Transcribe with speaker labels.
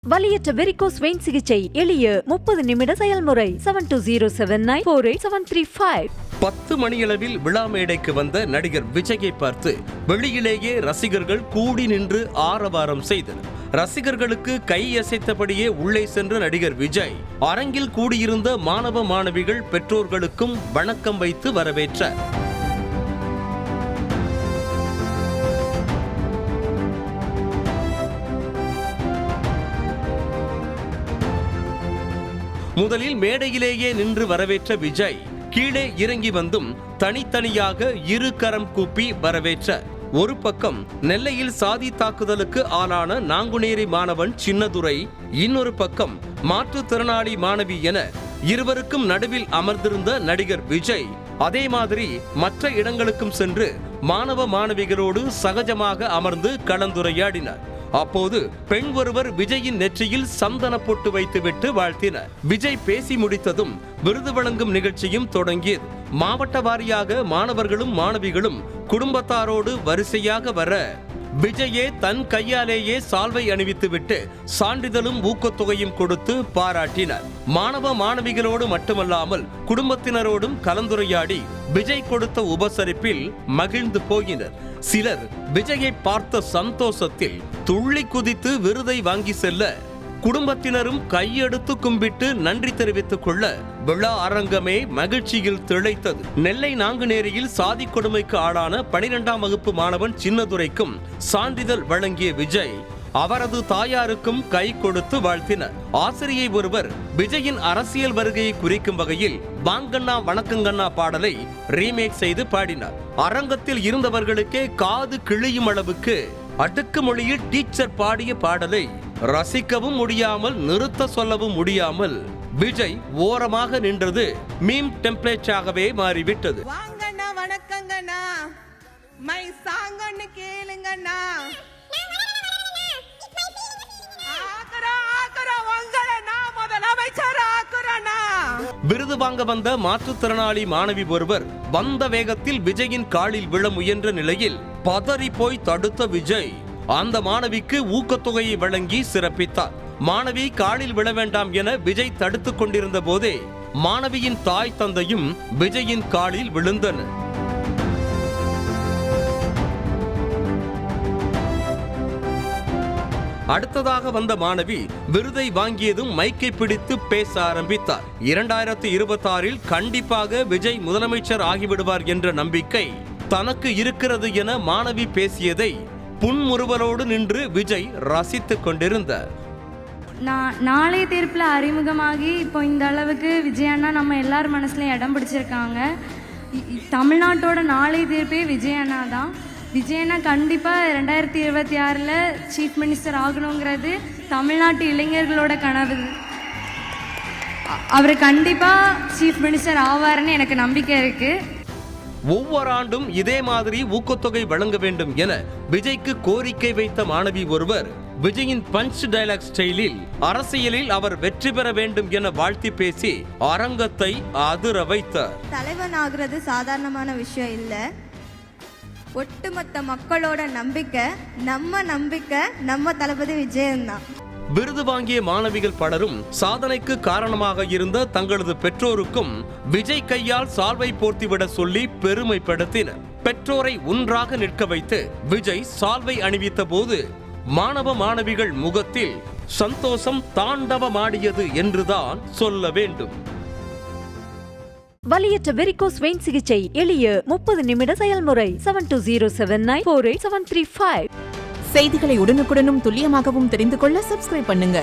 Speaker 1: வலியற்ற varicose vein சிகிச்சை எளிய 30 நிமிட செயல்முறை 7209487335.
Speaker 2: 10 மணியளவில் விழா மேடைக்கு வந்த நடிகர் விஜயை பார்த்து வெளியிலேயே ரசிகர்கள் கூடி நின்று ஆரவாரம் செய்தனர். ரசிகர்களுக்கு கை அசைத்தபடியே உள்ளே சென்ற நடிகர் விஜய் அரங்கில் கூடியிருந்த மாணவ மாணவிகள் பெற்றோர்களுக்கும் வணக்கம் வைத்து வரவேற்றார். முதலில் மேடையிலேயே நின்று வரவேற்ற விஜய் கீழே இறங்கி வந்தும் தனித்தனியாக இரு கரம் கூப்பி வரவேற்றார். ஒரு பக்கம் நெல்லையில் சாதி தாக்குதலுக்கு ஆளான நாங்குநேரி மாணவன் சின்னதுரை, இன்னொரு பக்கம் மாற்றுத்திறனாளி மாணவி என இருவருக்கும் நடுவில் அமர்ந்திருந்த நடிகர் விஜய் அதே மாதிரி மற்ற இடங்களுக்கும் சென்று மாணவ மாணவிகளோடு சகஜமாக அமர்ந்து கலந்துரையாடினார். அப்போது பெண் ஒருவர் விஜயின் நெற்றியில் சந்தன பொட்டு வைத்துவிட்டு வாழ்த்தினார். விஜய் பேசி முடித்ததும் விருது வழங்கும் நிகழ்ச்சியும் தொடங்கியது. மாவட்ட வாரியாக மாணவர்களும் மாணவிகளும் குடும்பத்தாரோடு வரிசையாக வர விஜயே தன் கையாலேயே சால்வை அணிவித்துவிட்டு சான்றிதழும் ஊக்கத்தொகையும் கொடுத்து பாராட்டினார். மாணவ மாணவிகளோடு மட்டுமல்லாமல் குடும்பத்தினரோடும் கலந்துரையாடி விஜய் கொடுத்த உபசரிப்பில் மகிழ்ந்து போயினர். சிலர் விஜயை பார்த்த சந்தோஷத்தில் துள்ளி குதித்து விருதை வாங்கி செல்ல, குடும்பத்தினரும் கையெடுத்து கும்பிட்டு நன்றி தெரிவித்துக் கொள்ள விழா அரங்கமே மகிழ்ச்சியில் திளைத்தது. நெல்லை நாங்குநேரியில் சாதி கொடுமைக்கு ஆளான 12ஆம் வகுப்பு மாணவன் சின்னதுரைக்கும் சான்றிதழ் வழங்கிய விஜய் அவரது தாயாருக்கும் கை கொடுத்து வாழ்த்தினார். ஆசிரியை ஒருவர் விஜயின் அரசியல் வருகையை குறிக்கும் வகையில் வாங்கண்ணா வணக்கங்கண்ணா பாடலை ரீமேக் செய்து பாடினார். அரங்கத்தில் இருந்தவர்களுக்கே காது கிழியும் அளவுக்கு அடுக்கு மொழியில் டீச்சர் பாடிய பாடலை ரசிக்கவும் முடியாமல் நிறுத்த சொல்லவும் முடியாமல் விஜய் ஓரமாக நின்றது மீம் டெம்ப்ளேட்டாகவே மாறிவிட்டது.
Speaker 3: வாங்கண்ணா வணக்கங்கண்ணா, மை சாங்கன்னு கேளுங்கண்ணா,
Speaker 2: விருது வாங்க வந்த மாற்றுத்திறனாளி மாணவி ஒருவர் வந்த வேகத்தில் விஜயின் காலில் விழ முயன்ற நிலையில் பதறி போய் தடுத்த விஜய் அந்த மாணவிக்கு ஊக்கத்தொகையை வழங்கி சிறப்பித்தார். மாணவி காலில் விழ வேண்டாம் என விஜய் தடுத்துக் கொண்டிருந்த போதே மாணவியின் தாய் தந்தையும் விஜயின் காலில் விழுந்தனர். அடுத்ததாக வந்த மாணவி விருதை வாங்கியதும் மைக்கை பிடித்து பேச ஆரம்பித்தார். 2026 கண்டிப்பாக விஜய் முதலமைச்சர் ஆகிவிடுவார் என்ற நம்பிக்கை தனக்கு இருக்கிறது என மாணவி பேசியதை புன்முறுவலோடு நின்று விஜய் ரசித்துக் கொண்டிருந்தார்.
Speaker 4: நாளைய தீர்ப்பில் அறிமுகமாகி இப்போ இந்த அளவுக்கு விஜய் அண்ணா நம்ம எல்லார் மனசுலையும் இடம் பிடிச்சிருக்காங்க. தமிழ்நாட்டோட நாளைய தீர்ப்பே விஜய் அண்ணா தான். விஜய் அண்ணா கண்டிப்பாக 2026 சீஃப் மினிஸ்டர் ஆகணுங்கிறது தமிழ்நாட்டு இளைஞர்களோட கனவு. அவர் கண்டிப்பாக சீஃப் மினிஸ்டர் ஆவார்னு எனக்கு நம்பிக்கை இருக்கு.
Speaker 2: ஒவ்வொரு ஆண்டும் இதே மாதிரி ஊக்கத்தொகை வழங்க வேண்டும் என விஜய்க்கு கோரிக்கை வைத்த மாணவி ஒருவர் விஜயின் பஞ்ச் டயலாக் ஸ்டைலில் அரசியலில் அவர் வெற்றி பெற வேண்டும் என வாழ்த்தி பேசி அரங்கத்தை அதிர வைத்தார்.
Speaker 5: தலைவன் ஆகிறது சாதாரணமான விஷயம் இல்லை. ஒட்டுமொத்த மக்களோட நம்பிக்கை நம்ம தளபதி விஜயன் தான்.
Speaker 2: விருது வாங்கிய மாணவிகள் பலரும் சாதனைக்கு காரணமாக இருந்த தங்களது பெற்றோருக்கும் விஜய் கையால் சால்வை போர்த்திவிட சொல்லி பெருமைப்படுத்தினர். பெற்றோரை ஒன்றாக நிற்க வைத்து விஜய் சால்வை அணிவித்த போது மாணவ மாணவிகள் முகத்தில் சந்தோஷம் தாண்டவமாடியது என்றுதான் சொல்ல வேண்டும்.
Speaker 1: வலியற்ற வெரிகோஸ் வெயின் சிகிச்சை எளிய 30 நிமிட செயல்முறை 7209487335.
Speaker 6: செய்திகளை உடனுக்குடனும் துல்லியமாகவும் தெரிந்து கொள்ள சப்ஸ்கிரைப் பண்ணுங்க.